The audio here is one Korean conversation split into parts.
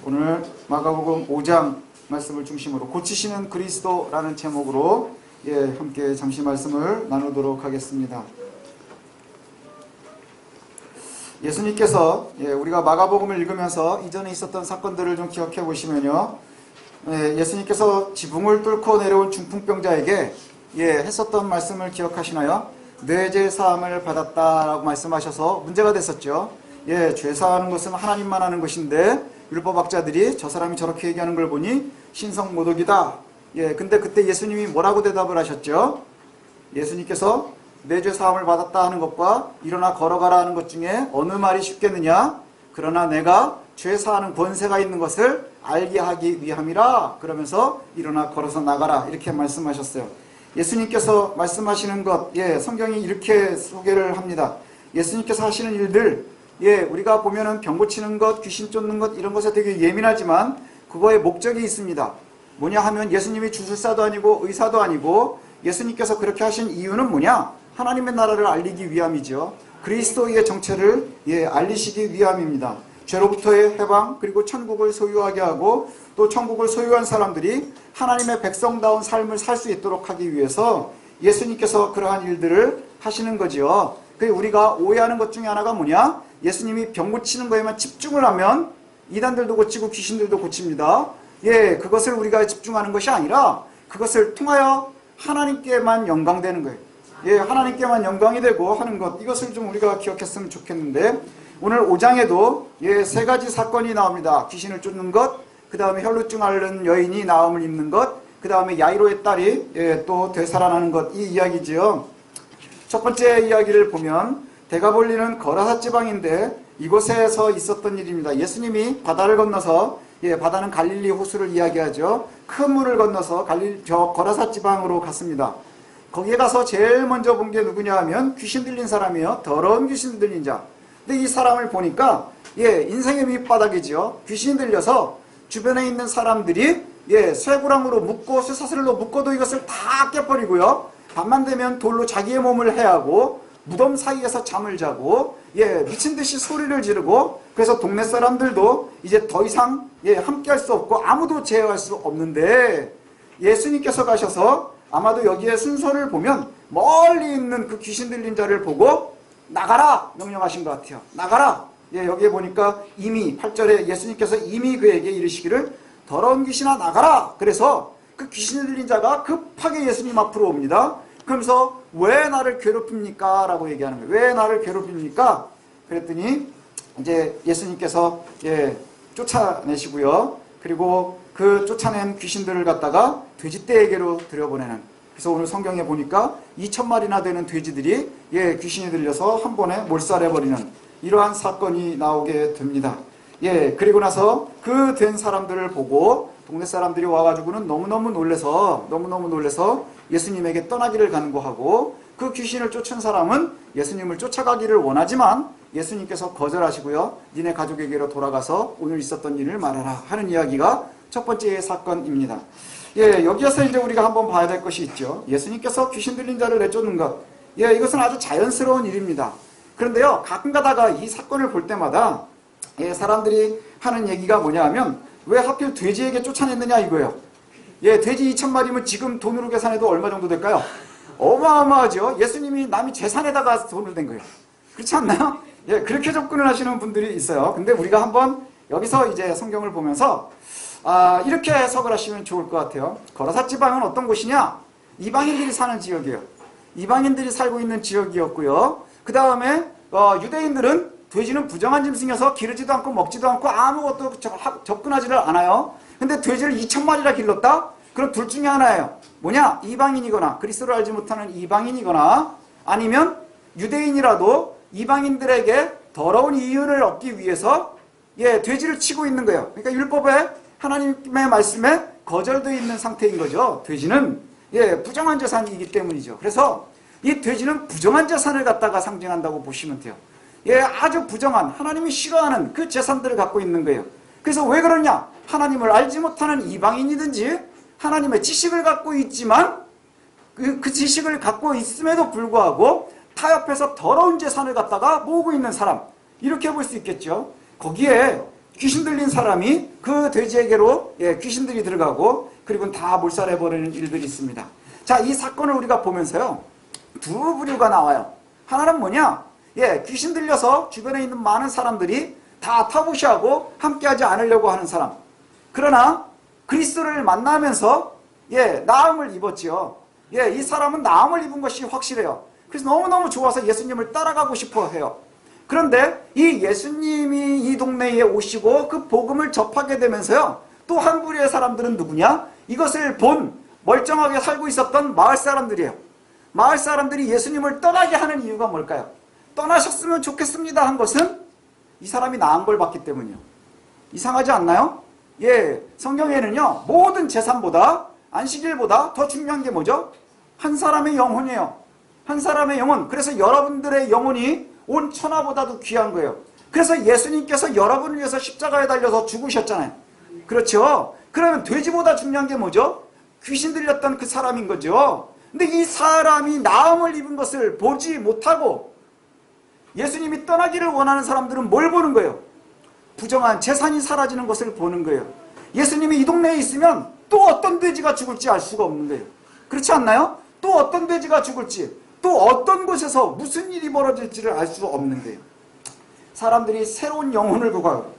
오늘 마가복음 5장 말씀을 중심으로 고치시는 그리스도라는 제목으로 함께 잠시 말씀을 나누도록 하겠습니다. 예수님께서 우리가 마가복음을 읽으면서 이전에 있었던 사건들을 좀 기억해 보시면요, 예수님께서 지붕을 뚫고 내려온 중풍병자에게 했었던 말씀을 기억하시나요? 뇌죄 사함을 받았다라고 말씀하셔서 문제가 됐었죠. 죄사하는 것은 하나님만 하는 것인데 율법학자들이 저 사람이 저렇게 얘기하는 걸 보니 신성모독이다. 근데 그때 예수님이 뭐라고 대답을 하셨죠? 예수님께서 뇌죄 사함을 받았다 하는 것과 일어나 걸어가라 하는 것 중에 어느 말이 쉽겠느냐? 그러나 내가 죄 사하는 권세가 있는 것을 알게 하기 위함이라. 그러면서 일어나 걸어서 나가라, 이렇게 말씀하셨어요. 예수님께서 말씀하시는 것, 성경이 이렇게 소개를 합니다. 예수님께서 하시는 일들, 우리가 보면은 병 고치는 것, 귀신 쫓는 것, 이런 것에 되게 예민하지만 그거에 목적이 있습니다. 뭐냐 하면 예수님이 주술사도 아니고 의사도 아니고 예수님께서 그렇게 하신 이유는 뭐냐? 하나님의 나라를 알리기 위함이죠. 그리스도의 정체를 알리시기 위함입니다. 죄로부터의 해방, 그리고 천국을 소유하게 하고 또 천국을 소유한 사람들이 하나님의 백성다운 삶을 살 수 있도록 하기 위해서 예수님께서 그러한 일들을 하시는 거죠. 우리가 오해하는 것 중에 하나가 뭐냐? 예수님이 병 고치는 거에만 집중을 하면 이단들도 고치고 귀신들도 고칩니다. 그것을 우리가 집중하는 것이 아니라 그것을 통하여 하나님께만 영광되는 거예요. 하나님께만 영광이 되고 하는 것, 이것을 좀 우리가 기억했으면 좋겠는데, 오늘 5장에도 3가지 사건이 나옵니다. 귀신을 쫓는 것, 그 다음에 혈루증 앓는 여인이 나음을 입는 것, 그 다음에 야이로의 딸이 또 되살아나는 것, 이 이야기지요. 첫 번째 이야기를 보면 데가볼리는 거라사 지방인데 이곳에서 있었던 일입니다. 예수님이 바다를 건너서, 바다는 갈릴리 호수를 이야기하죠. 큰 물을 건너서 거라사 지방으로 갔습니다. 거기에 가서 제일 먼저 본 게 누구냐 하면 귀신 들린 사람이에요. 더러운 귀신 들린 자. 근데 이 사람을 보니까 인생의 밑바닥이죠. 귀신 들려서 주변에 있는 사람들이 쇠구랑으로 묶고 쇠사슬로 묶어도 이것을 다 깨버리고요, 밤만 되면 돌로 자기의 몸을 해하고 무덤 사이에서 잠을 자고 미친듯이 소리를 지르고, 그래서 동네 사람들도 이제 더 이상 함께 할 수 없고 아무도 제어할 수 없는데, 예수님께서 가셔서 아마도 여기에 순서를 보면 멀리 있는 그 귀신 들린 자를 보고 나가라 명령하신 것 같아요. 나가라. 여기에 보니까 이미 8절에 예수님께서 이미 그에게 이르시기를 더러운 귀신아 나가라. 그래서 그 귀신 들린 자가 급하게 예수님 앞으로 옵니다. 그러면서 왜 나를 괴롭힙니까? 라고 얘기하는 거예요. 왜 나를 괴롭힙니까? 그랬더니 이제 예수님께서 쫓아내시고요. 그리고 그 쫓아낸 귀신들을 갖다가 돼지떼에게로 들여보내는, 그래서 오늘 성경에 보니까 2,000마리나 되는 돼지들이 귀신이 들려서 한 번에 몰살해버리는 이러한 사건이 나오게 됩니다. 그리고 나서 그 된 사람들을 보고 동네 사람들이 와가지고는 너무너무 놀래서 예수님에게 떠나기를 간구하고, 그 귀신을 쫓은 사람은 예수님을 쫓아가기를 원하지만 예수님께서 거절하시고요, 니네 가족에게로 돌아가서 오늘 있었던 일을 말하라 하는 이야기가 첫 번째 사건입니다. 여기에서 이제 우리가 한번 봐야 될 것이 있죠. 예수님께서 귀신 들린 자를 내쫓는 것, 이것은 아주 자연스러운 일입니다. 그런데요, 가끔 가다가 이 사건을 볼 때마다 사람들이 하는 얘기가 뭐냐 하면, 왜 하필 돼지에게 쫓아냈느냐 이거예요. 돼지 2,000마리면 지금 돈으로 계산해도 얼마 정도 될까요? 어마어마하죠. 예수님이 남이 재산에다가 돈을 댄 거예요. 그렇지 않나요? 그렇게 접근을 하시는 분들이 있어요. 근데 우리가 한번 여기서 이제 성경을 보면서 이렇게 해석을 하시면 좋을 것 같아요. 거라사 지방은 어떤 곳이냐? 이방인들이 사는 지역이에요. 이방인들이 살고 있는 지역이었고요. 그 다음에 유대인들은 돼지는 부정한 짐승이어서 기르지도 않고 먹지도 않고 아무것도 접근하지를 않아요. 근데 돼지를 2,000마리나 길렀다? 그럼 둘 중에 하나예요. 뭐냐? 이방인이거나 그리스도를 알지 못하는 이방인이거나, 아니면 유대인이라도 이방인들에게 더러운 이윤을 얻기 위해서 돼지를 치고 있는 거예요. 그러니까 율법에 하나님의 말씀에 거절되어 있는 상태인 거죠. 돼지는 부정한 재산이기 때문이죠. 그래서 이 돼지는 부정한 재산을 갖다가 상징한다고 보시면 돼요. 아주 부정한, 하나님이 싫어하는 그 재산들을 갖고 있는 거예요. 그래서 왜 그러냐? 하나님을 알지 못하는 이방인이든지 하나님의 지식을 갖고 있지만 그 지식을 갖고 있음에도 불구하고 타협해서 더러운 재산을 갖다가 모으고 있는 사람, 이렇게 볼 수 있겠죠. 거기에 귀신 들린 사람이 그 돼지에게로 귀신들이 들어가고 그리고 다 몰살해버리는 일들이 있습니다. 자, 이 사건을 우리가 보면서요, 두 부류가 나와요. 하나는 뭐냐? 귀신 들려서 주변에 있는 많은 사람들이 다 타부시하고 함께하지 않으려고 하는 사람. 그러나 그리스도를 만나면서 나음을 입었지요. 이 사람은 나음을 입은 것이 확실해요. 그래서 너무너무 좋아서 예수님을 따라가고 싶어 해요. 그런데 이 예수님이 이 동네에 오시고 그 복음을 접하게 되면서요, 또 한 부류의 사람들은 누구냐? 이것을 본 멀쩡하게 살고 있었던 마을 사람들이에요. 마을 사람들이 예수님을 떠나게 하는 이유가 뭘까요? 떠나셨으면 좋겠습니다 한 것은 이 사람이 나은 걸 봤기 때문이요. 이상하지 않나요? 성경에는요, 모든 재산보다 안식일보다 더 중요한 게 뭐죠? 한 사람의 영혼이에요. 한 사람의 영혼. 그래서 여러분들의 영혼이 온 천하보다도 귀한 거예요. 그래서 예수님께서 여러분을 위해서 십자가에 달려서 죽으셨잖아요. 그렇죠? 그러면 돼지보다 중요한 게 뭐죠? 귀신 들렸던 그 사람인 거죠. 근데 이 사람이 나음을 입은 것을 보지 못하고 예수님이 떠나기를 원하는 사람들은 뭘 보는 거예요? 부정한 재산이 사라지는 것을 보는 거예요. 예수님이 이 동네에 있으면 또 어떤 돼지가 죽을지 알 수가 없는 거예요. 그렇지 않나요? 또 어떤 돼지가 죽을지, 또 어떤 곳에서 무슨 일이 벌어질지를 알 수가 없는 거예요. 사람들이 새로운 영혼을 구하고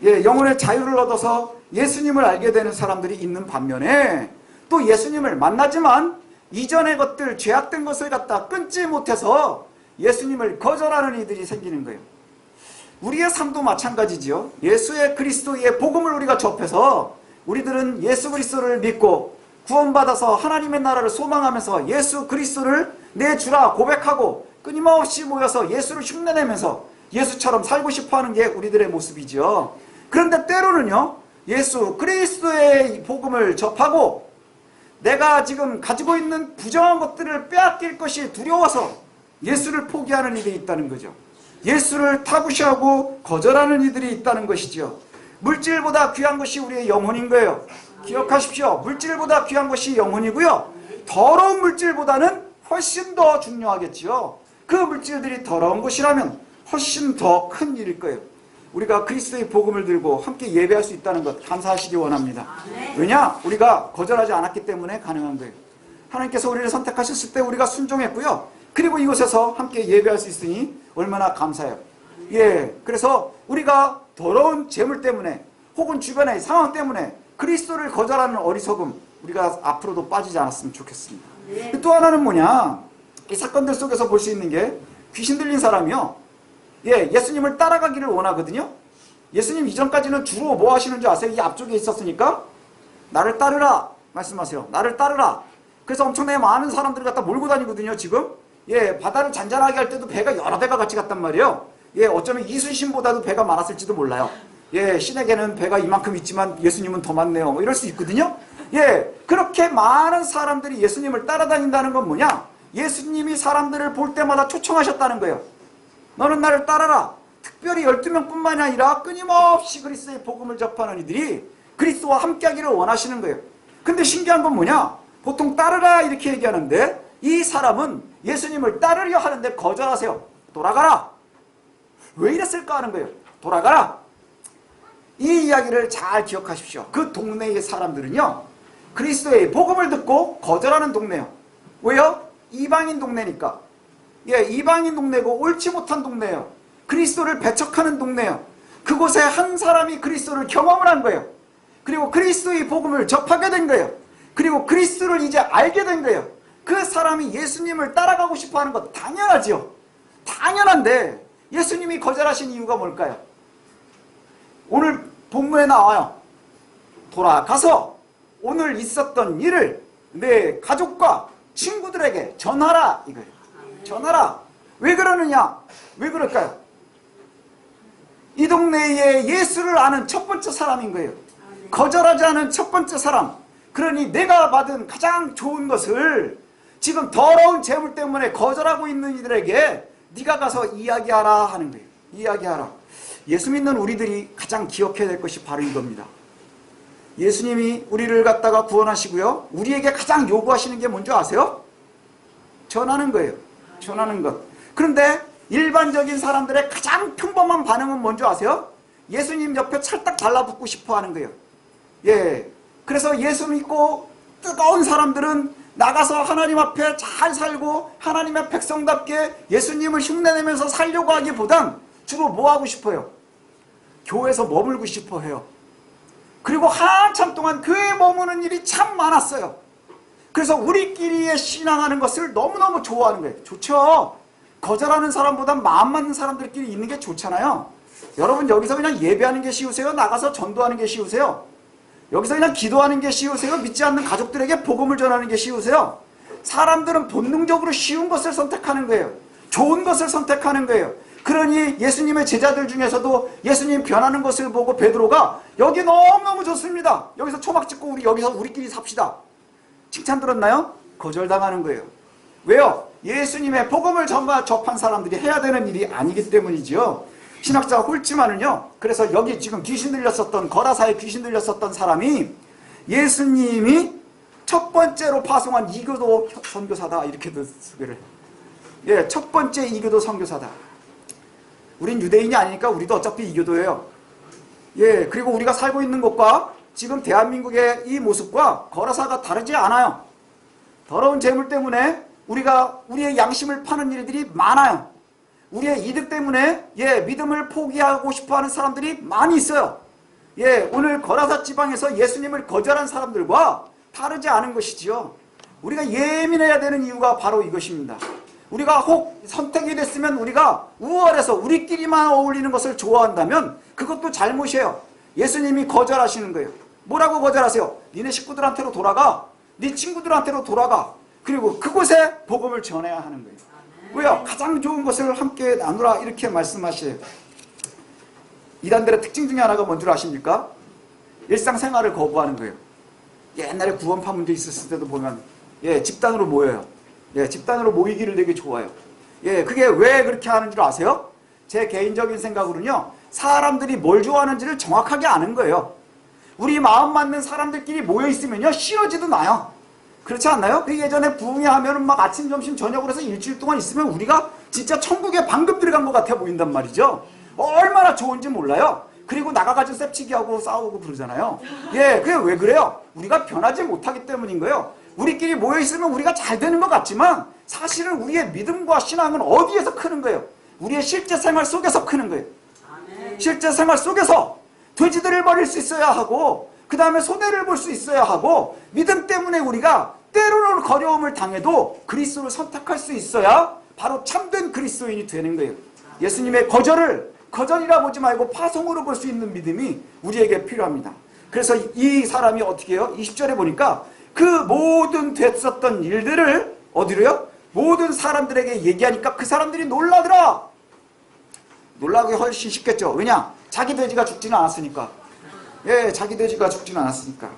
영혼의 자유를 얻어서 예수님을 알게 되는 사람들이 있는 반면에 또 예수님을 만나지만 이전의 것들, 죄악된 것을 갖다 끊지 못해서 예수님을 거절하는 이들이 생기는 거예요. 우리의 삶도 마찬가지지요. 예수의 그리스도의 복음을 우리가 접해서 우리들은 예수 그리스도를 믿고 구원받아서 하나님의 나라를 소망하면서 예수 그리스도를 내 주라 고백하고 끊임없이 모여서 예수를 흉내내면서 예수처럼 살고 싶어하는 게 우리들의 모습이죠. 그런데 때로는요, 예수 그리스도의 복음을 접하고 내가 지금 가지고 있는 부정한 것들을 빼앗길 것이 두려워서 예수를 포기하는 일이 있다는 거죠. 예수를 타부시하고 거절하는 이들이 있다는 것이죠. 물질보다 귀한 것이 우리의 영혼인 거예요. 기억하십시오. 물질보다 귀한 것이 영혼이고요. 더러운 물질보다는 훨씬 더 중요하겠지요. 그 물질들이 더러운 것이라면 훨씬 더 큰 일일 거예요. 우리가 그리스도의 복음을 들고 함께 예배할 수 있다는 것 감사하시기 원합니다. 왜냐? 우리가 거절하지 않았기 때문에 가능한 거예요. 하나님께서 우리를 선택하셨을 때 우리가 순종했고요. 그리고 이곳에서 함께 예배할 수 있으니 얼마나 감사해요. 그래서 우리가 더러운 재물 때문에 혹은 주변의 상황 때문에 그리스도를 거절하는 어리석음, 우리가 앞으로도 빠지지 않았으면 좋겠습니다. 또 하나는 뭐냐? 이 사건들 속에서 볼 수 있는 게 귀신 들린 사람이요, 예수님을 따라가기를 원하거든요. 예수님 이전까지는 주로 뭐 하시는 줄 아세요? 이 앞쪽에 있었으니까 나를 따르라 말씀하세요. 나를 따르라. 그래서 엄청나게 많은 사람들을 갖다 몰고 다니거든요. 지금 바다를 잔잔하게 할 때도 배가 여러 대가 같이 갔단 말이에요. 어쩌면 이순신보다도 배가 많았을지도 몰라요. 신에게는 배가 이만큼 있지만 예수님은 더 많네요. 뭐 이럴 수 있거든요. 그렇게 많은 사람들이 예수님을 따라다닌다는 건 뭐냐? 예수님이 사람들을 볼 때마다 초청하셨다는 거예요. 너는 나를 따라라. 특별히 12명뿐만이 아니라 끊임없이 그리스도의 복음을 접하는 이들이 그리스도와 함께하기를 원하시는 거예요. 근데 신기한 건 뭐냐? 보통 따르라 이렇게 얘기하는데 이 사람은 예수님을 따르려 하는데 거절하세요. 돌아가라. 왜 이랬을까 하는 거예요. 돌아가라. 이 이야기를 잘 기억하십시오. 그 동네의 사람들은요, 그리스도의 복음을 듣고 거절하는 동네예요. 왜요? 이방인 동네니까. 이방인 동네고 옳지 못한 동네예요. 그리스도를 배척하는 동네예요. 그곳에 한 사람이 그리스도를 경험을 한 거예요. 그리고 그리스도의 복음을 접하게 된 거예요. 그리고 그리스도를 이제 알게 된 거예요. 그 사람이 예수님을 따라가고 싶어하는 것 당연하지요. 당연한데 예수님이 거절하신 이유가 뭘까요? 오늘 본문에 나와요. 돌아가서 오늘 있었던 일을 내 가족과 친구들에게 전하라 이거예요. 전하라. 왜 그러느냐? 왜 그럴까요? 이 동네에 예수를 아는 첫 번째 사람인 거예요. 거절하지 않은 첫 번째 사람. 그러니 내가 받은 가장 좋은 것을 지금 더러운 재물 때문에 거절하고 있는 이들에게 네가 가서 이야기하라 하는 거예요. 이야기하라. 예수 믿는 우리들이 가장 기억해야 될 것이 바로 이겁니다. 예수님이 우리를 갖다가 구원하시고요, 우리에게 가장 요구하시는 게 뭔지 아세요? 전하는 거예요. 전하는 것. 그런데 일반적인 사람들의 가장 평범한 반응은 뭔지 아세요? 예수님 옆에 찰딱 달라붙고 싶어 하는 거예요. 예. 그래서 예수 믿고 뜨거운 사람들은 나가서 하나님 앞에 잘 살고 하나님의 백성답게 예수님을 흉내내면서 살려고 하기보단 주로 뭐 하고 싶어요? 교회에서 머물고 싶어 해요. 그리고 한참 동안 교회에 머무는 일이 참 많았어요. 그래서 우리끼리의 신앙하는 것을 너무너무 좋아하는 거예요. 좋죠. 거절하는 사람보다 마음 맞는 사람들끼리 있는 게 좋잖아요. 여러분 여기서 그냥 예배하는 게 쉬우세요? 나가서 전도하는 게 쉬우세요? 여기서 그냥 기도하는 게 쉬우세요? 믿지 않는 가족들에게 복음을 전하는 게 쉬우세요? 사람들은 본능적으로 쉬운 것을 선택하는 거예요. 좋은 것을 선택하는 거예요. 그러니 예수님의 제자들 중에서도 예수님 변하는 것을 보고 베드로가 여기 너무너무 좋습니다. 여기서 초막 찍고 우리 여기서 우리끼리 삽시다. 칭찬 들었나요? 거절당하는 거예요. 왜요? 예수님의 복음을 접한 사람들이 해야 되는 일이 아니기 때문이죠. 신학자가 홀지만은요. 그래서 여기 지금 귀신 들렸었던 거라사에 귀신 들렸었던 사람이 예수님이 첫 번째로 파송한 이교도 선교사다 이렇게도 소개를. 예, 첫 번째 이교도 선교사다. 우린 유대인이 아니니까 우리도 어차피 이교도예요. 예, 그리고 우리가 살고 있는 곳과 지금 대한민국의 이 모습과 거라사가 다르지 않아요. 더러운 재물 때문에 우리가 우리의 양심을 파는 일들이 많아요. 우리의 이득 때문에 믿음을 포기하고 싶어하는 사람들이 많이 있어요. 오늘 거라사 지방에서 예수님을 거절한 사람들과 다르지 않은 것이지요. 우리가 예민해야 되는 이유가 바로 이것입니다. 우리가 혹 선택이 됐으면 우리가 우월해서 우리끼리만 어울리는 것을 좋아한다면 그것도 잘못이에요. 예수님이 거절하시는 거예요. 뭐라고 거절하세요? 니네 식구들한테로 돌아가. 네 친구들한테로 돌아가. 그리고 그곳에 복음을 전해야 하는 거예요. 왜요? 가장 좋은 것을 함께 나누라 이렇게 말씀하셔요. 이단들의 특징 중에 하나가 뭔 줄 아십니까? 일상생활을 거부하는 거예요. 옛날에 구원파 문제 있었을 때도 보면 집단으로 모여요. 집단으로 모이기를 되게 좋아해요. 그게 왜 그렇게 하는 줄 아세요? 제 개인적인 생각으로는요. 사람들이 뭘 좋아하는지를 정확하게 아는 거예요. 우리 마음 맞는 사람들끼리 모여있으면요. 시너지도 나요. 그렇지 않나요? 예전에 부흥회 하면은 막 아침, 점심, 저녁으로 해서 일주일 동안 있으면 우리가 진짜 천국에 방금 들어간 것 같아 보인단 말이죠. 얼마나 좋은지 몰라요. 그리고 나가가지고 셉치기하고 싸우고 그러잖아요. 그게 왜 그래요? 우리가 변하지 못하기 때문인 거예요. 우리끼리 모여있으면 우리가 잘 되는 것 같지만 사실은 우리의 믿음과 신앙은 어디에서 크는 거예요? 우리의 실제 생활 속에서 크는 거예요. 실제 생활 속에서 돼지들을 버릴 수 있어야 하고 그 다음에 손해를 볼 수 있어야 하고 믿음 때문에 우리가 때로는 거려움을 당해도 그리스도를 선택할 수 있어야 바로 참된 그리스도인이 되는 거예요. 예수님의 거절을 거절이라 보지 말고 파송으로 볼 수 있는 믿음이 우리에게 필요합니다. 그래서 이 사람이 어떻게 해요? 20절에 보니까 그 모든 됐었던 일들을 어디로요? 모든 사람들에게 얘기하니까 그 사람들이 놀라더라. 놀라기 훨씬 쉽겠죠. 왜냐? 자기 돼지가 죽지는 않았으니까. 자기 돼지가 죽지는 않았으니까.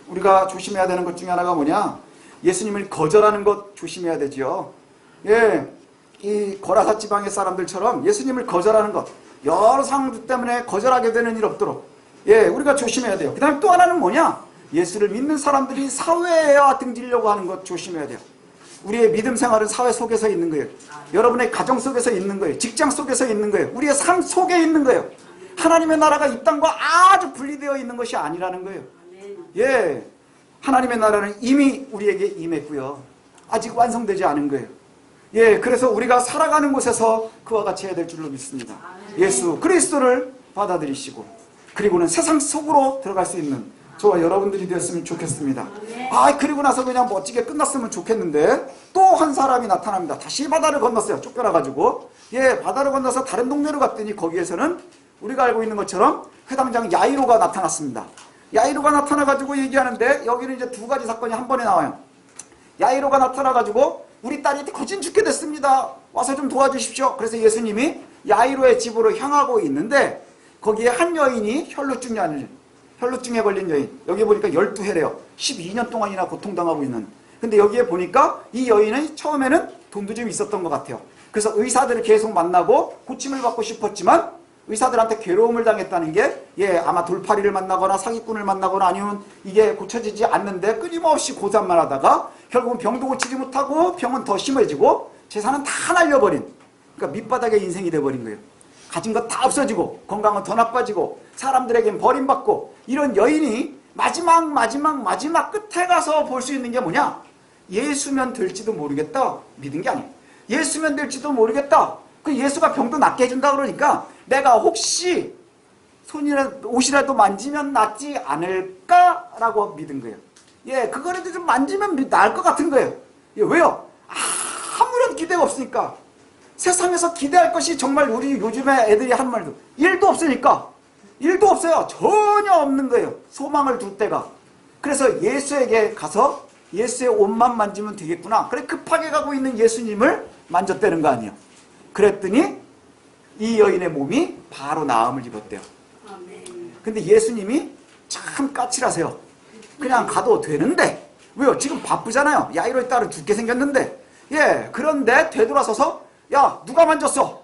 우리가 조심해야 되는 것 중에 하나가 뭐냐? 예수님을 거절하는 것 조심해야 되죠. 이 거라사 지방의 사람들처럼 예수님을 거절하는 것, 여러 상황 때문에 거절하게 되는 일 없도록 우리가 조심해야 돼요. 그 다음에 또 하나는 뭐냐? 예수를 믿는 사람들이 사회와 등지려고 하는 것 조심해야 돼요. 우리의 믿음 생활은 사회 속에서 있는 거예요. 여러분의 가정 속에서 있는 거예요. 직장 속에서 있는 거예요. 우리의 삶 속에 있는 거예요. 하나님의 나라가 이 땅과 아주 분리되어 있는 것이 아니라는 거예요. 하나님의 나라는 이미 우리에게 임했고요. 아직 완성되지 않은 거예요. 그래서 우리가 살아가는 곳에서 그와 같이 해야 될 줄로 믿습니다. 예수 그리스도를 받아들이시고 그리고는 세상 속으로 들어갈 수 있는 저와 여러분들이 되었으면 좋겠습니다. 그리고 나서 그냥 멋지게 끝났으면 좋겠는데 또 한 사람이 나타납니다. 다시 바다를 건넜어요. 쫓겨나가지고 바다를 건너서 다른 동네로 갔더니 거기에서는 우리가 알고 있는 것처럼 회당장 야이로가 나타났습니다. 야이로가 나타나가지고 얘기하는데 여기는 이제 두 가지 사건이 한 번에 나와요. 야이로가 나타나가지고 우리 딸이 거진 죽게 됐습니다. 와서 좀 도와주십시오. 그래서 예수님이 야이로의 집으로 향하고 있는데 거기에 한 여인이 혈루증에 걸린 여인. 여기 보니까 12해래요. 12년 동안이나 고통당하고 있는. 근데 여기에 보니까 이 여인은 처음에는 돈도 좀 있었던 것 같아요. 그래서 의사들을 계속 만나고 고침을 받고 싶었지만 의사들한테 괴로움을 당했다는 게 아마 돌팔이를 만나거나 사기꾼을 만나거나 아니면 이게 고쳐지지 않는데 끊임없이 고산만 하다가 결국은 병도 고치지 못하고 병은 더 심해지고 재산은 다 날려버린, 그러니까 밑바닥의 인생이 돼버린 거예요. 가진 것 다 없어지고 건강은 더 나빠지고 사람들에겐 버림받고 이런 여인이 마지막 끝에 가서 볼 수 있는 게 뭐냐? 예수면 될지도 모르겠다 믿은 게 아니에요. 예수면 될지도 모르겠다. 그 예수가 병도 낫게 해준다 그러니까 내가 혹시 옷이라도 만지면 낫지 않을까라고 믿은 거예요. 예, 그거라도 좀 만지면 나을 것 같은 거예요. 예, 왜요? 아무런 기대가 없으니까. 세상에서 기대할 것이 정말 우리 요즘에 애들이 하는 말도 일도 없으니까. 일도 없어요. 전혀 없는 거예요. 소망을 둘 때가. 그래서 예수에게 가서 예수의 옷만 만지면 되겠구나. 그래 급하게 가고 있는 예수님을 만졌다는 거 아니에요. 그랬더니 이 여인의 몸이 바로 나음을 입었대요. 근데 예수님이 참 까칠하세요. 그냥 가도 되는데 왜요? 지금 바쁘잖아요. 야이로의 딸은 죽게 생겼는데 예 그런데 되돌아서서 야 누가 만졌어?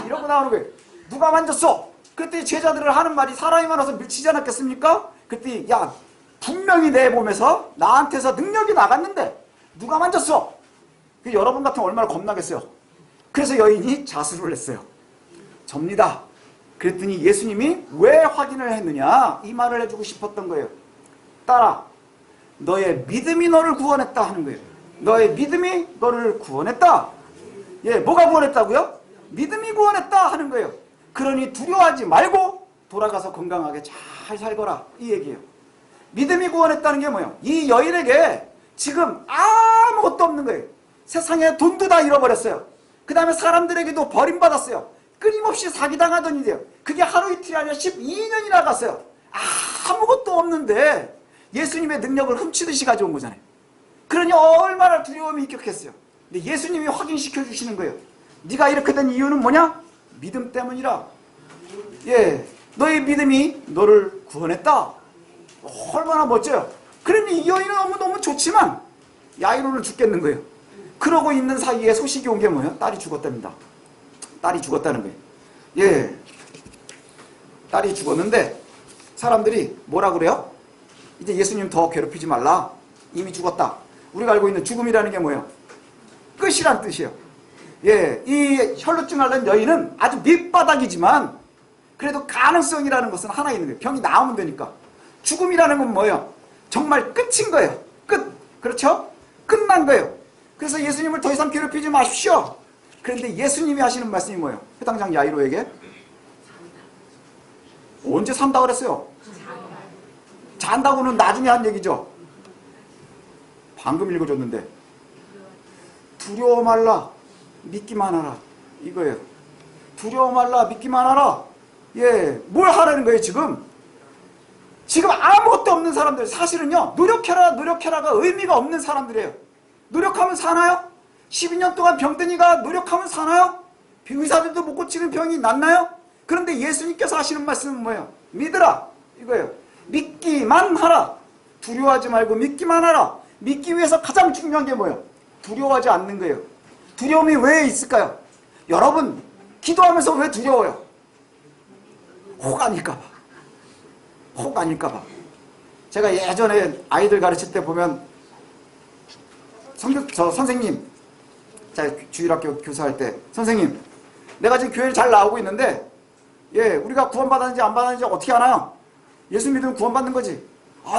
이러고 나오는 거예요. 누가 만졌어? 그때 제자들을 하는 말이 사람이 많아서 밀치지 않았겠습니까? 그때 야 분명히 내 몸에서 나한테서 능력이 나갔는데 누가 만졌어? 여러분 같으면 얼마나 겁나겠어요. 그래서 여인이 자수를 했어요. 접니다. 그랬더니 예수님이 왜 확인을 했느냐 이 말을 해주고 싶었던 거예요. 딸아 너의 믿음이 너를 구원했다 하는 거예요. 너의 믿음이 너를 구원했다. 예, 뭐가 구원했다고요? 믿음이 구원했다 하는 거예요. 그러니 두려워하지 말고 돌아가서 건강하게 잘 살거라 이 얘기예요. 믿음이 구원했다는 게 뭐예요? 이 여인에게 지금 아무것도 없는 거예요. 세상에 돈도 다 잃어버렸어요. 그 다음에 사람들에게도 버림받았어요. 끊임없이 사기당하던 일이에요. 그게 하루 이틀이 아니라 12년이나 갔어요. 아무것도 없는데 예수님의 능력을 훔치듯이 가져온 거잖아요. 그러니 얼마나 두려움이 입격했어요. 근데 예수님이 확인시켜 주시는 거예요. 네가 이렇게 된 이유는 뭐냐? 믿음 때문이라. 예, 너의 믿음이 너를 구원했다. 얼마나 멋져요. 그러니 이 여인은 너무 좋지만 야이로는 죽겠는 거예요. 그러고 있는 사이에 소식이 온 게 뭐예요? 딸이 죽었답니다. 딸이 죽었다는 거예요. 예, 딸이 죽었는데 사람들이 뭐라 그래요? 이제 예수님 더 괴롭히지 말라. 이미 죽었다. 우리가 알고 있는 죽음이라는 게 뭐예요? 끝이란 뜻이에요. 예, 이 혈루증 앓는 여인은 아주 밑바닥이지만 그래도 가능성이라는 것은 하나 있는 거예요. 병이 나으면 되니까. 죽음이라는 건 뭐예요? 정말 끝인 거예요. 끝. 그렇죠? 끝난 거예요. 그래서 예수님을 더 이상 괴롭히지 마십시오. 그런데 예수님이 하시는 말씀이 뭐예요? 해당장 야이로에게 언제 산다 그랬어요? 잔다고는 나중에 한 얘기죠. 방금 읽어줬는데 두려워 말라 믿기만 하라 이거예요. 두려워 말라 믿기만 하라. 예, 뭘 하라는 거예요 지금? 지금 아무것도 없는 사람들 사실은요 노력해라가 의미가 없는 사람들이에요. 노력하면 사나요? 12년 동안 병든이가 노력하면 사나요? 의사들도 못 고치는 병이 낫나요? 그런데 예수님께서 하시는 말씀은 뭐예요? 믿으라 이거예요. 믿기만 하라. 두려워하지 말고 믿기만 하라. 믿기 위해서 가장 중요한 게 뭐예요? 두려워하지 않는 거예요. 두려움이 왜 있을까요? 여러분 기도하면서 왜 두려워요? 혹 아닐까봐. 혹 아닐까봐. 제가 예전에 아이들 가르칠 때 보면 선생님 제가 주일학교 교사할 때 선생님 내가 지금 교회를 잘 나오고 있는데 예 우리가 구원받았는지 안 받았는지 어떻게 하나요? 예수 믿으면 구원받는 거지.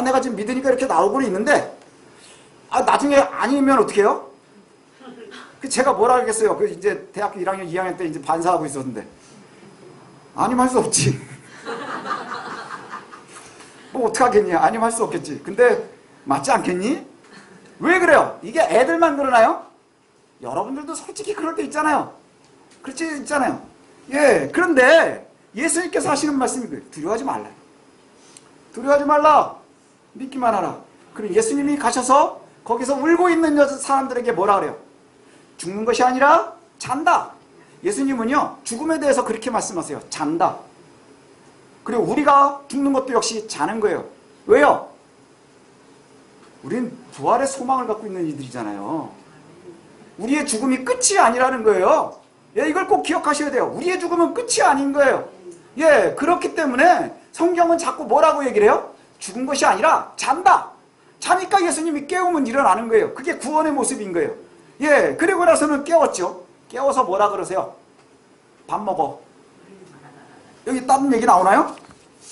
내가 지금 믿으니까 이렇게 나오고는 있는데 나중에 아니면 어떻게 해요? 제가 뭐라 하겠어요? 이제 대학교 1학년 2학년 때 이제 반사하고 있었는데 아니면 할 수 없지. 뭐 어떡하겠니? 아니면 할 수 없겠지. 근데 맞지 않겠니? 왜 그래요? 이게 애들만 그러나요? 여러분들도 솔직히 그럴 때 있잖아요. 그렇지 있잖아요. 예, 그런데 예수님께서 하시는 말씀이 그래요. 두려워하지 말라. 두려워하지 말라. 믿기만 하라. 그리고 예수님이 가셔서 거기서 울고 있는 사람들에게 뭐라 그래요? 죽는 것이 아니라 잔다. 예수님은요 죽음에 대해서 그렇게 말씀하세요. 잔다. 그리고 우리가 죽는 것도 역시 자는 거예요. 왜요? 우린 부활의 소망을 갖고 있는 이들이잖아요. 우리의 죽음이 끝이 아니라는 거예요. 예, 이걸 꼭 기억하셔야 돼요. 우리의 죽음은 끝이 아닌 거예요. 예, 그렇기 때문에 성경은 자꾸 뭐라고 얘기를 해요? 죽은 것이 아니라 잔다. 자니까 예수님이 깨우면 일어나는 거예요. 그게 구원의 모습인 거예요. 예, 그리고 나서는 깨웠죠. 깨워서 뭐라 그러세요? 밥 먹어. 여기 다른 얘기 나오나요?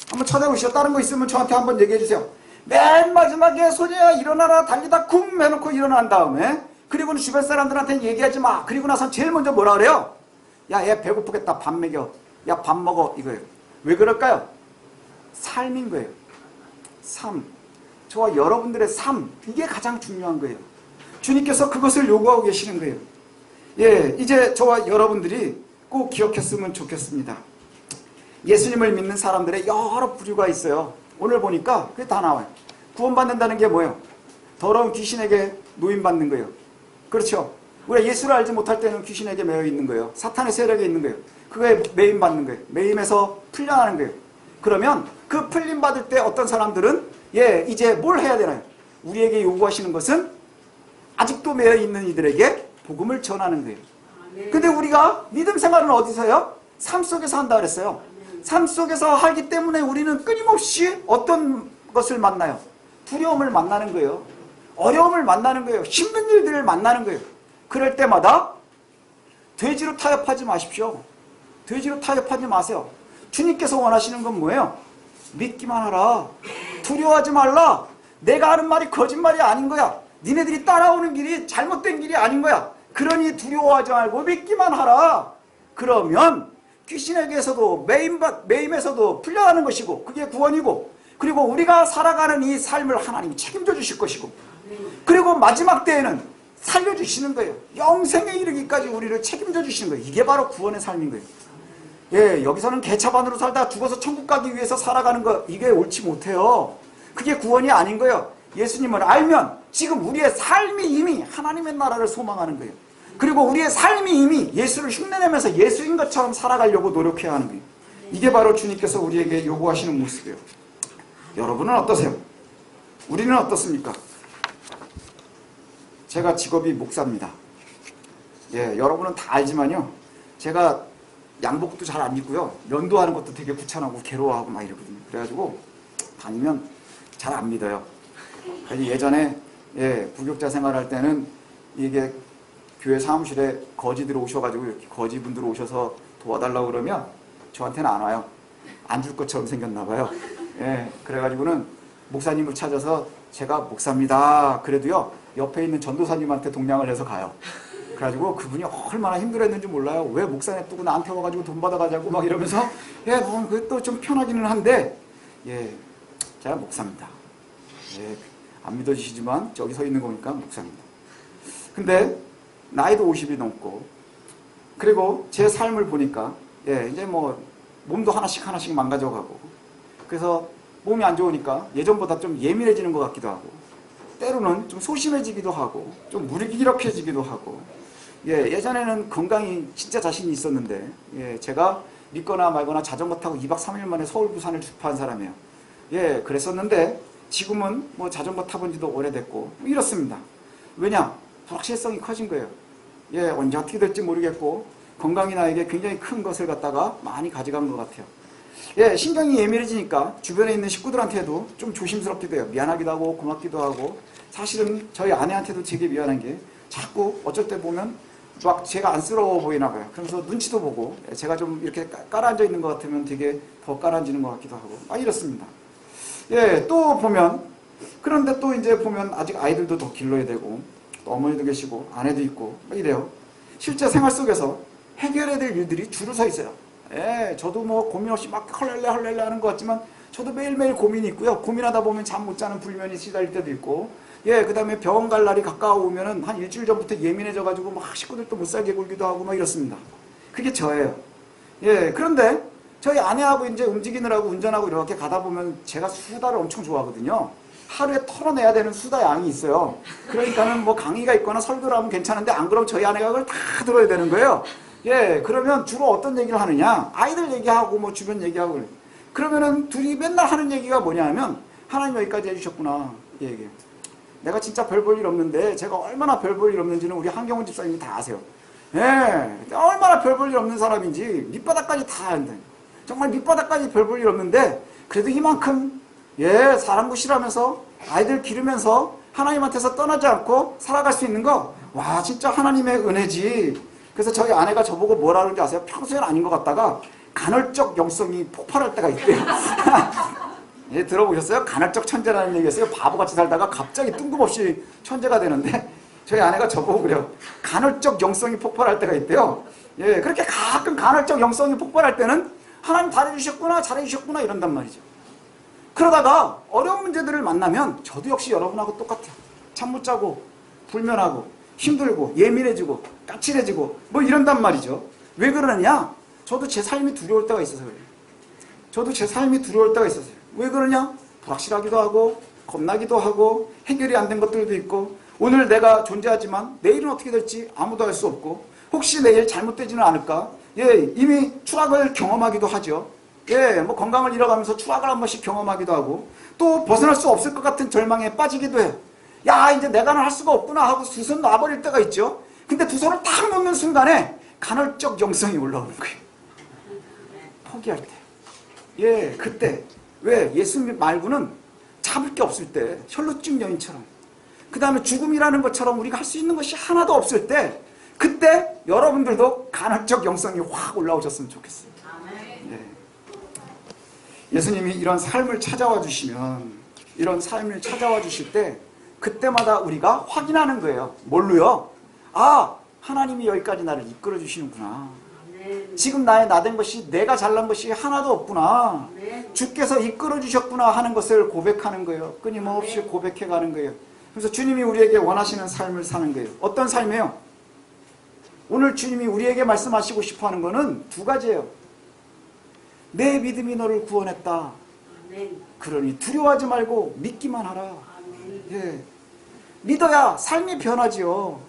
한번 찾아보시죠. 다른 거 있으면 저한테 한번 얘기해 주세요. 맨 마지막에 소녀야 일어나라 달리다 쿵 해놓고 일어난 다음에 그리고는 주변 사람들한테는 얘기하지 마. 그리고 나서 제일 먼저 뭐라 그래요? 야, 얘 배고프겠다. 밥 먹여. 야, 밥 먹어. 이거예요. 왜 그럴까요? 삶인 거예요. 삶. 저와 여러분들의 삶. 이게 가장 중요한 거예요. 주님께서 그것을 요구하고 계시는 거예요. 예, 이제 저와 여러분들이 꼭 기억했으면 좋겠습니다. 예수님을 믿는 사람들의 여러 부류가 있어요. 오늘 보니까 그게 다 나와요. 구원받는다는 게 뭐예요? 더러운 귀신에게 노임받는 거예요. 그렇죠? 우리가 예수를 알지 못할 때는 귀신에게 매여 있는 거예요. 사탄의 세력에 있는 거예요. 그거에 매임받는 거예요. 매임에서 풀려나는 거예요. 그러면 그 풀림받을 때 어떤 사람들은 예, 이제 뭘 해야 되나요? 우리에게 요구하시는 것은 아직도 매여 있는 이들에게 복음을 전하는 거예요. 근데 우리가 믿음 생활은 어디서 해요? 삶 속에서 한다 그랬어요. 삶 속에서 하기 때문에 우리는 끊임없이 어떤 것을 만나요? 두려움을 만나는 거예요. 어려움을 만나는 거예요. 힘든 일들을 만나는 거예요. 그럴 때마다 돼지로 타협하지 마십시오. 돼지로 타협하지 마세요. 주님께서 원하시는 건 뭐예요? 믿기만 하라. 두려워하지 말라. 내가 하는 말이 거짓말이 아닌 거야. 니네들이 따라오는 길이 잘못된 길이 아닌 거야. 그러니 두려워하지 말고 믿기만 하라. 그러면 귀신에게서도 매임에서도 풀려가는 것이고 그게 구원이고 그리고 우리가 살아가는 이 삶을 하나님이 책임져 주실 것이고 그리고 마지막 때에는 살려주시는 거예요. 영생에 이르기까지 우리를 책임져 주시는 거예요. 이게 바로 구원의 삶인 거예요. 예, 여기서는 개차반으로 살다 죽어서 천국 가기 위해서 살아가는 거 이게 옳지 못해요. 그게 구원이 아닌 거예요. 예수님을 알면 지금 우리의 삶이 이미 하나님의 나라를 소망하는 거예요. 그리고 우리의 삶이 이미 예수를 흉내내면서 예수인 것처럼 살아가려고 노력해야 하는 거예요. 이게 바로 주님께서 우리에게 요구하시는 모습이에요. 여러분은 어떠세요? 우리는 어떻습니까? 제가 직업이 목사입니다. 예, 여러분은 다 알지만요. 제가 양복도 잘 안 입고요. 면도하는 것도 되게 귀찮아하고 괴로워하고 막 이러거든요. 그래가지고 다니면 잘 안 믿어요. 예전에 예, 부교육자 생활할 때는 이게 교회 사무실에 거지들 오셔가지고 이렇게 거지분들 오셔서 도와달라고 그러면 저한테는 안 와요. 안 줄 것처럼 생겼나 봐요. 예, 그래가지고는 목사님을 찾아서 제가 목사입니다. 그래도요 옆에 있는 전도사님한테 동냥을 해서 가요. 그래가지고 그분이 얼마나 힘들었는지 몰라요. 왜 목사 냅두고 나한테 와가지고 돈 받아가자고 막 이러면서 예, 뭐 그것도 좀 편하기는 한데 예, 제가 목사입니다. 예, 안 믿어지시지만 저기 서 있는 거니까 목사입니다. 근데 나이도 50이 넘고 그리고 제 삶을 보니까 예, 이제 뭐 몸도 하나씩 망가져가고 그래서 몸이 안 좋으니까 예전보다 좀 예민해지는 것 같기도 하고 때로는 좀 소심해지기도 하고 좀 무기력해지기도 하고 예, 예전에는 건강이 진짜 자신이 있었는데 예, 제가 믿거나 말거나 자전거 타고 2박 3일 만에 서울 부산을 주파한 사람이에요. 예, 그랬었는데 지금은 뭐 자전거 타본 지도 오래됐고 뭐 이렇습니다. 왜냐? 불확실성이 커진 거예요. 예, 언제 어떻게 될지 모르겠고 건강이 나에게 굉장히 큰 것을 갖다가 많이 가져간 것 같아요. 예, 신경이 예민해지니까 주변에 있는 식구들한테도 좀 조심스럽기도 해요. 미안하기도 하고 고맙기도 하고 사실은 저희 아내한테도 되게 미안한 게 자꾸 어쩔 때 보면 막 제가 안쓰러워 보이나 봐요. 그러면서 눈치도 보고 제가 좀 이렇게 깔아앉아 있는 것 같으면 되게 더 깔아앉는 것 같기도 하고 막 이렇습니다. 예, 또 보면 그런데 또 이제 보면 아직 아이들도 더 길러야 되고 또 어머니도 계시고 아내도 있고 막 이래요. 실제 생활 속에서 해결해야 될 일들이 줄을 서 있어요. 예, 저도 뭐 고민 없이 막 헐렐레 하는 것 같지만 저도 매일매일 고민이 있고요. 고민하다 보면 잠 못 자는 불면이 시달릴 때도 있고 예, 그 다음에 병원 갈 날이 가까워오면은 한 일주일 전부터 예민해져가지고 막 식구들도 못 살게 굴기도 하고 막 이렇습니다. 그게 저예요. 예, 그런데 저희 아내하고 이제 움직이느라고 운전하고 이렇게 가다 보면 제가 수다를 엄청 좋아하거든요. 하루에 털어내야 되는 수다 양이 있어요. 그러니까는 뭐 강의가 있거나 설교를 하면 괜찮은데 안 그러면 저희 아내가 그걸 다 들어야 되는 거예요. 예, 그러면 주로 어떤 얘기를 하느냐? 아이들 얘기하고 뭐 주변 얘기하고 그래요. 그러면은 둘이 맨날 하는 얘기가 뭐냐 하면 하나님 여기까지 해주셨구나. 이 얘기예요. 내가 진짜 별 볼 일 없는데 제가 얼마나 별 볼 일 없는지는 우리 한경훈 집사님이 다 아세요. 예, 얼마나 별 볼 일 없는 사람인지 밑바닥까지 다 안다. 정말 밑바닥까지 별 볼 일 없는데 그래도 이만큼 예, 사람 구실하면서 아이들 기르면서 하나님한테서 떠나지 않고 살아갈 수 있는 거 와 진짜 하나님의 은혜지. 그래서 저희 아내가 저보고 뭐라 그러는지 아세요? 평소에는 아닌 것 같다가 간헐적 영성이 폭발할 때가 있대요. 예, 들어보셨어요? 간헐적 천재라는 얘기였어요. 바보같이 살다가 갑자기 뜬금없이 천재가 되는데 저희 아내가 저보고 그래요. 간헐적 영성이 폭발할 때가 있대요. 예, 그렇게 가끔 간헐적 영성이 폭발할 때는 하나님 잘해주셨구나, 잘해주셨구나 이런단 말이죠. 그러다가 어려운 문제들을 만나면 저도 역시 여러분하고 똑같아요. 잠 못 자고 불면하고 힘들고 예민해지고 까칠해지고 뭐 이런단 말이죠. 왜 그러느냐? 저도 제 삶이 두려울 때가 있어서 그래요. 저도 제 삶이 두려울 때가 있었어요. 왜 그러냐? 불확실하기도 하고 겁나기도 하고 해결이 안 된 것들도 있고 오늘 내가 존재하지만 내일은 어떻게 될지 아무도 알 수 없고 혹시 내일 잘못되지는 않을까? 예, 이미 추락을 경험하기도 하죠. 예, 뭐 건강을 잃어가면서 추락을 한 번씩 경험하기도 하고 또 벗어날 수 없을 것 같은 절망에 빠지기도 해요. 야, 이제 내가는 할 수가 없구나 하고 두 손 놔버릴 때가 있죠. 근데 두 손을 딱 놓는 순간에 간헐적 영성이 올라오는 거예요. 포기할 때. 예, 그때. 왜? 예수 말고는 잡을 게 없을 때, 혈루증 여인처럼. 그 다음에 죽음이라는 것처럼 우리가 할 수 있는 것이 하나도 없을 때, 그때 여러분들도 간헐적 영성이 확 올라오셨으면 좋겠어요. 예. 예수님이 이런 삶을 찾아와 주시면, 이런 삶을 찾아와 주실 때, 그때마다 우리가 확인하는 거예요. 뭘로요? 아, 하나님이 여기까지 나를 이끌어 주시는구나. 지금 나의 나된 것이 내가 잘난 것이 하나도 없구나. 주께서 이끌어 주셨구나 하는 것을 고백하는 거예요. 끊임없이 고백해 가는 거예요. 그래서 주님이 우리에게 원하시는 삶을 사는 거예요. 어떤 삶이에요? 오늘 주님이 우리에게 말씀하시고 싶어 하는 것은 두 가지예요. 내 믿음이 너를 구원했다. 그러니 두려워하지 말고 믿기만 하라. 예. 믿어야 삶이 변하지요.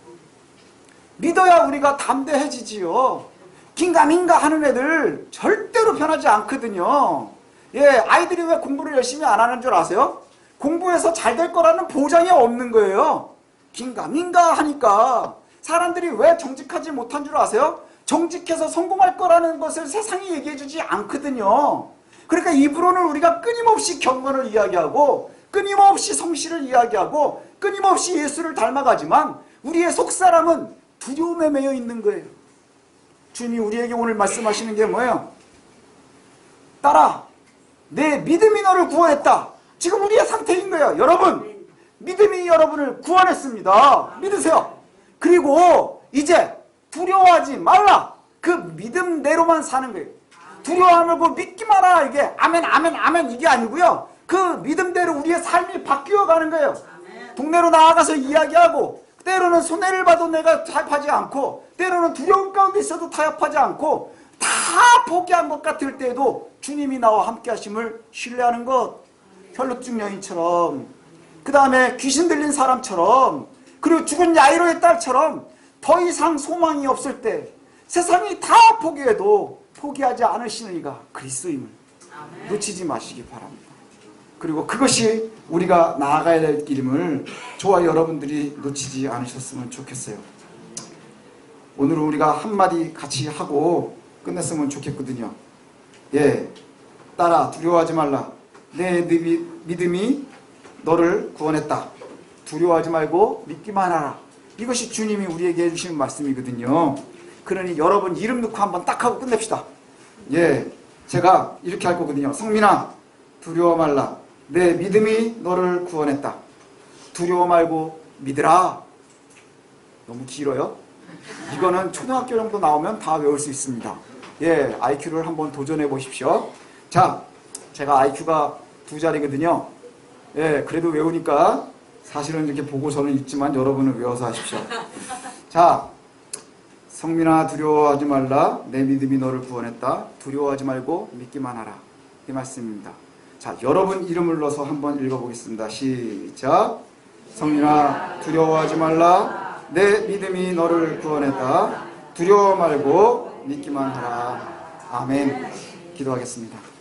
믿어야 우리가 담대해지지요. 긴가민가 하는 애들 절대로 변하지 않거든요. 예, 아이들이 왜 공부를 열심히 안 하는 줄 아세요? 공부해서 잘 될 거라는 보장이 없는 거예요. 긴가민가 하니까. 사람들이 왜 정직하지 못한 줄 아세요? 정직해서 성공할 거라는 것을 세상이 얘기해 주지 않거든요. 그러니까 입으로는 우리가 끊임없이 경건을 이야기하고 끊임없이 성실을 이야기하고 끊임없이 예수를 닮아가지만 우리의 속사람은 두려움에 매여 있는 거예요. 주님이 우리에게 오늘 말씀하시는 게 뭐예요? 딸아, 내 믿음이 너를 구원했다. 지금 우리의 상태인 거예요. 여러분, 믿음이 여러분을 구원했습니다. 믿으세요. 그리고 이제 두려워하지 말라. 그 믿음대로만 사는 거예요. 두려워하지 말고 믿기 마라. 이게 아멘 아멘 아멘 이게 아니고요. 그 믿음대로 우리의 삶이 바뀌어 가는 거예요. 동네로 나아가서 이야기하고 때로는 손해를 봐도 내가 타협하지 않고 때로는 두려움 가운데 있어도 타협하지 않고 다 포기한 것 같을 때에도 주님이 나와 함께 하심을 신뢰하는 것. 혈루증 여인처럼 그 다음에 귀신 들린 사람처럼 그리고 죽은 야이로의 딸처럼 더 이상 소망이 없을 때 세상이 다 포기해도 포기하지 않으시는 이가 그리스도임을 놓치지 마시기 바랍니다. 그리고 그것이 우리가 나아가야 될 길임을 저와 여러분들이 놓치지 않으셨으면 좋겠어요. 오늘은 우리가 한마디 같이 하고 끝냈으면 좋겠거든요. 예, 딸아 두려워하지 말라. 내 믿음이 너를 구원했다. 두려워하지 말고 믿기만 하라. 이것이 주님이 우리에게 해주시는 말씀이거든요. 그러니 여러분 이름 넣고 한번 딱 하고 끝냅시다. 예, 제가 이렇게 할 거거든요. 성민아 두려워 말라. 내 믿음이 너를 구원했다. 두려워 말고 믿으라. 너무 길어요? 이거는 초등학교 정도 나오면 다 외울 수 있습니다. 예, IQ를 한번 도전해 보십시오. 자, 제가 IQ가 2자리거든요. 예, 그래도 외우니까 사실은 이렇게 보고서는 읽지만 여러분은 외워서 하십시오. 자, 성민아 두려워하지 말라. 내 믿음이 너를 구원했다. 두려워하지 말고 믿기만 하라. 이 말씀입니다. 자, 여러분 이름을 넣어서 한번 읽어보겠습니다. 시작. 성민아 두려워하지 말라. 내 믿음이 너를 구원했다. 두려워 말고 믿기만 하라. 아멘. 기도하겠습니다.